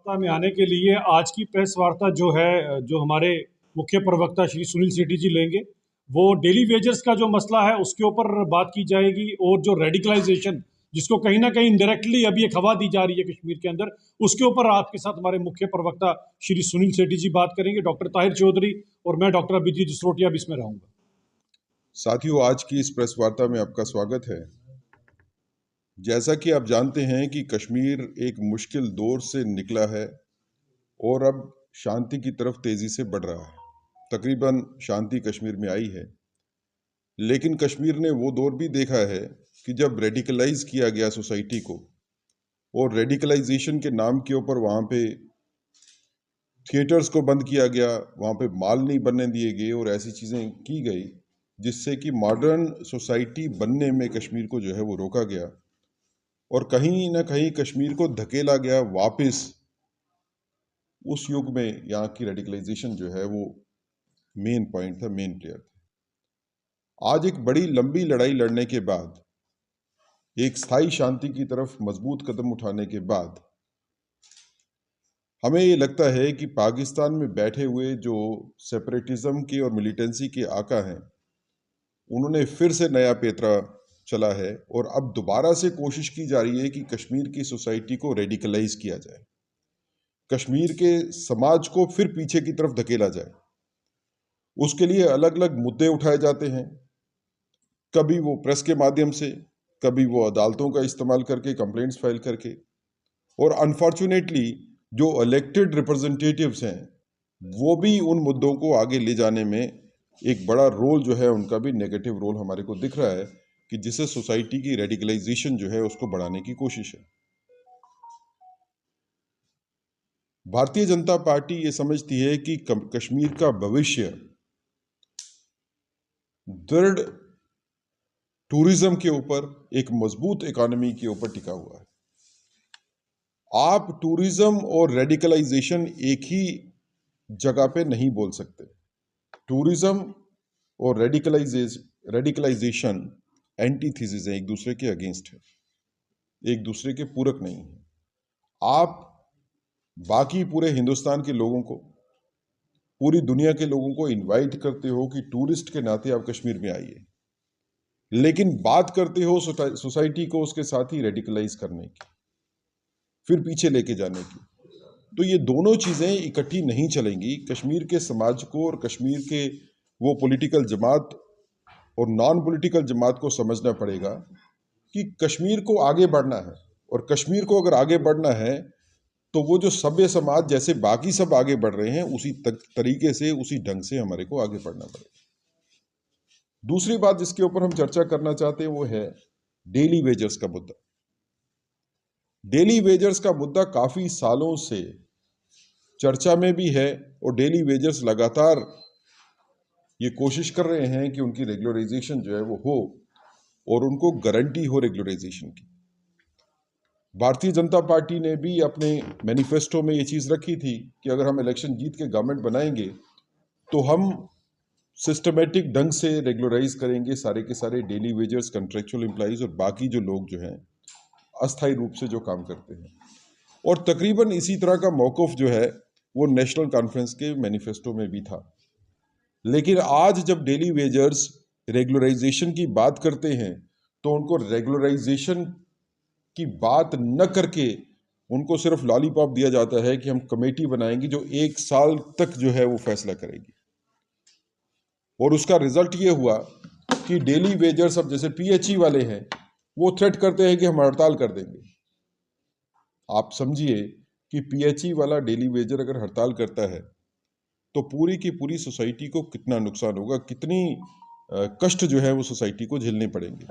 वार्ता में आने के लिए आज की प्रेस वार्ता जो है, जो हमारे मुख्य प्रवक्ता श्री सुनील सेठी जी लेंगे, वो डेली वेजर्स का जो मसला है उसके ऊपर बात की जाएगी, और जो रेडिकलाइजेशन जिसको कहीं ना कहीं डायरेक्टली अभी एक हवा दी जा रही है कश्मीर के अंदर, उसके ऊपर आपके साथ हमारे मुख्य प्रवक्ता श्री सुनील सेठी जी बात करेंगे। डॉक्टर ताहिर चौधरी और मैं डॉक्टर अभिजीत जसरोटिया भी इसमें रहूंगा। साथियों, आज की इस प्रेस वार्ता में आपका स्वागत है। जैसा कि आप जानते हैं कि कश्मीर एक मुश्किल दौर से निकला है और अब शांति की तरफ तेजी से बढ़ रहा है। तकरीबन शांति कश्मीर में आई है, लेकिन कश्मीर ने वो दौर भी देखा है कि जब रेडिकलाइज किया गया सोसाइटी को, और रेडिकलाइजेशन के नाम के ऊपर वहाँ पे थिएटर्स को बंद किया गया, वहाँ पे माल नहीं बनने दिए गए और ऐसी चीज़ें की गई जिससे कि मॉडर्न सोसाइटी बनने में कश्मीर को जो है वो रोका गया, और कहीं ना कहीं कश्मीर को धकेला गया वापस उस युग में। यहाँ की रेडिकलाइजेशन जो है वो मेन पॉइंट था, मेन प्लेयर था। आज एक बड़ी लंबी लड़ाई लड़ने के बाद, एक स्थायी शांति की तरफ मजबूत कदम उठाने के बाद, हमें ये लगता है कि पाकिस्तान में बैठे हुए जो सेपरेटिज्म के और मिलिटेंसी के आका हैं, उन्होंने फिर से नया पेतरा चला है और अब दोबारा से कोशिश की जा रही है कि कश्मीर की सोसाइटी को रेडिकलाइज किया जाए, कश्मीर के समाज को फिर पीछे की तरफ धकेला जाए। उसके लिए अलग अलग मुद्दे उठाए जाते हैं, कभी वो प्रेस के माध्यम से, कभी वो अदालतों का इस्तेमाल करके, कंप्लेंट्स फाइल करके, और अनफॉर्चुनेटली जो इलेक्टेड रिप्रेजेंटेटिव्स हैं वो भी उन मुद्दों को आगे ले जाने में एक बड़ा रोल जो है उनका भी नेगेटिव रोल हमारे को दिख रहा है, कि जिससे सोसाइटी की रेडिकलाइजेशन जो है उसको बढ़ाने की कोशिश है। भारतीय जनता पार्टी ये समझती है कि कश्मीर का भविष्य दृढ़ टूरिज्म के ऊपर, एक मजबूत इकोनॉमी के ऊपर टिका हुआ है। आप टूरिज्म और रेडिकलाइजेशन एक ही जगह पे नहीं बोल सकते। टूरिज्म और रेडिकलाइजेशन एंटीथीसिस है, एक दूसरे के अगेंस्ट है, एक दूसरे के पूरक नहीं है। आप बाकी पूरे हिंदुस्तान के लोगों को, पूरी दुनिया के लोगों को इनवाइट करते हो कि टूरिस्ट के नाते आप कश्मीर में आइए, लेकिन बात करते हो सोसाइटी को उसके साथ ही रेडिकलाइज करने की, फिर पीछे लेके जाने की। तो ये दोनों चीज़ें इकट्ठी नहीं चलेंगी। कश्मीर के समाज को और कश्मीर के वो पॉलिटिकल जमात और नॉन पॉलिटिकल जमात को समझना पड़ेगा कि कश्मीर को आगे बढ़ना है, और कश्मीर को अगर आगे बढ़ना है तो वो जो सभ्य समाज जैसे बाकी सब आगे बढ़ रहे हैं उसी तरीके से, उसी ढंग से हमारे को आगे बढ़ना पड़ेगा। दूसरी बात जिसके ऊपर हम चर्चा करना चाहते हैं वो है डेली वेजर्स का मुद्दा। डेली वेजर्स का मुद्दा काफी सालों से चर्चा में भी है, और डेली वेजर्स लगातार ये कोशिश कर रहे हैं कि उनकी रेगुलराइजेशन जो है वो हो, और उनको गारंटी हो रेगुलराइजेशन की। भारतीय जनता पार्टी ने भी अपने मैनिफेस्टो में ये चीज़ रखी थी कि अगर हम इलेक्शन जीत के गवर्नमेंट बनाएंगे तो हम सिस्टमेटिक ढंग से रेगुलराइज करेंगे सारे के सारे डेली वेजर्स, कंट्रेक्चुअल एम्प्लॉइज और बाकी जो लोग जो हैं अस्थायी रूप से जो काम करते हैं। और तकरीबन इसी तरह का मौक़िफ़ जो है वो नेशनल कॉन्फ्रेंस के मैनिफेस्टो में भी था। लेकिन आज जब डेली वेजर्स रेगुलराइजेशन की बात करते हैं तो उनको रेगुलराइजेशन की बात न करके उनको सिर्फ लॉलीपॉप दिया जाता है कि हम कमेटी बनाएंगे जो 1 साल तक जो है वो फैसला करेगी। और उसका रिजल्ट ये हुआ कि डेली वेजर्स अब जैसे पीएचई वाले हैं वो थ्रेट करते हैं कि हम हड़ताल कर देंगे। आप समझिए कि पीएचई वाला डेली वेजर अगर हड़ताल करता है तो पूरी की पूरी सोसाइटी को कितना नुकसान होगा, कितनी कष्ट जो है वो सोसाइटी को झेलने पड़ेंगे।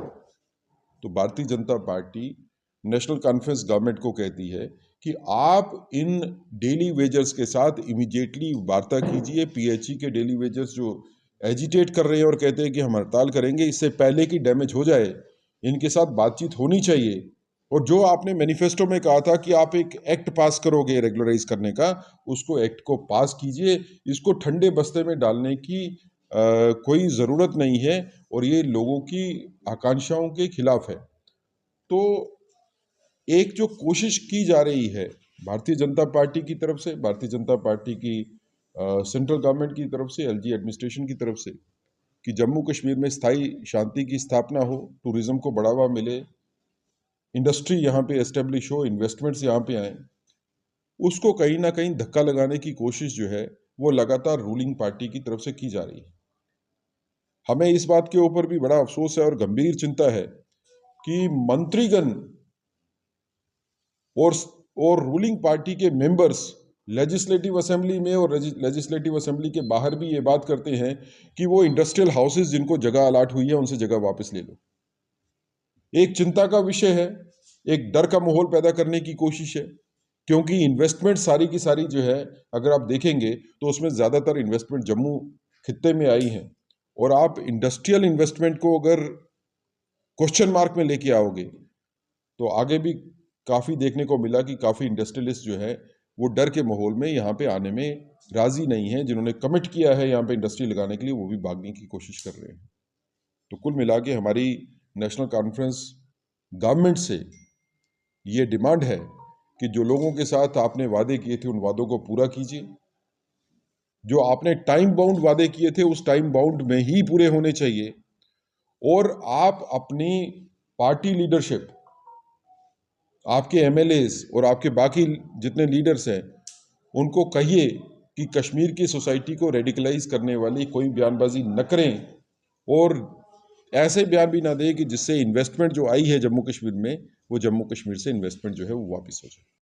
तो Bharatiya Janata party national conference government को कहती है कि आप इन डेली वेजर्स के साथ इमीडिएटली वार्ता कीजिए। पीएचई के डेली वेजर्स जो एजिटेट कर रहे हैं और कहते हैं कि हम हड़ताल करेंगे, इससे पहले कि डैमेज हो जाए, इनके साथ बातचीत होनी चाहिए। और जो आपने मैनिफेस्टो में कहा था कि आप एक एक्ट पास करोगे रेगुलराइज करने का, उसको एक्ट को पास कीजिए। इसको ठंडे बस्ते में डालने की कोई ज़रूरत नहीं है, और ये लोगों की आकांक्षाओं के खिलाफ है। तो एक जो कोशिश की जा रही है भारतीय जनता पार्टी की तरफ से, भारतीय जनता पार्टी की सेंट्रल गवर्नमेंट की तरफ से, एलजी एडमिनिस्ट्रेशन की तरफ से, कि जम्मू कश्मीर में स्थायी शांति की स्थापना हो, टूरिज्म को बढ़ावा मिले, इंडस्ट्री यहाँ पे एस्टेब्लिश हो, इन्वेस्टमेंट्स यहाँ पे आए, उसको कहीं ना कहीं धक्का लगाने की कोशिश जो है वो लगातार रूलिंग पार्टी की तरफ से की जा रही है। हमें इस बात के ऊपर भी बड़ा अफसोस है और गंभीर चिंता है कि मंत्रीगण और और रूलिंग पार्टी के मेंबर्स लेजिस्लेटिव असेंबली में और लेजिस्लेटिव असेंबली के बाहर भी ये बात करते हैं कि वो इंडस्ट्रियल हाउसेस जिनको जगह अलाट हुई है उनसे जगह वापस ले लो। एक चिंता का विषय है, एक डर का माहौल पैदा करने की कोशिश है, क्योंकि इन्वेस्टमेंट सारी की सारी जो है अगर आप देखेंगे तो उसमें ज़्यादातर इन्वेस्टमेंट जम्मू खित्ते में आई है, और आप इंडस्ट्रियल इन्वेस्टमेंट को अगर क्वेश्चन मार्क में लेके आओगे तो आगे भी काफ़ी देखने को मिला कि काफ़ी इंडस्ट्रियलिस्ट जो है वो डर के माहौल में यहाँ पे आने में राज़ी नहीं है। जिन्होंने कमिट किया है यहाँ पे इंडस्ट्री लगाने के लिए वो भी भागने की कोशिश कर रहे हैं। तो कुल मिला के हमारी नेशनल कॉन्फ्रेंस गवर्नमेंट से ये डिमांड है कि जो लोगों के साथ आपने वादे किए थे उन वादों को पूरा कीजिए। जो आपने टाइम बाउंड वादे किए थे उस टाइम बाउंड में ही पूरे होने चाहिए, और आप अपनी पार्टी लीडरशिप, आपके एमएलएस और आपके बाकी जितने लीडर्स हैं उनको कहिए कि कश्मीर की सोसाइटी को रेडिकलाइज करने वाली कोई बयानबाजी न करें, और ऐसे बयान भी ना दें कि जिससे इन्वेस्टमेंट जो आई है जम्मू कश्मीर में वो जम्मू कश्मीर से इन्वेस्टमेंट जो है वो वापस हो जाए।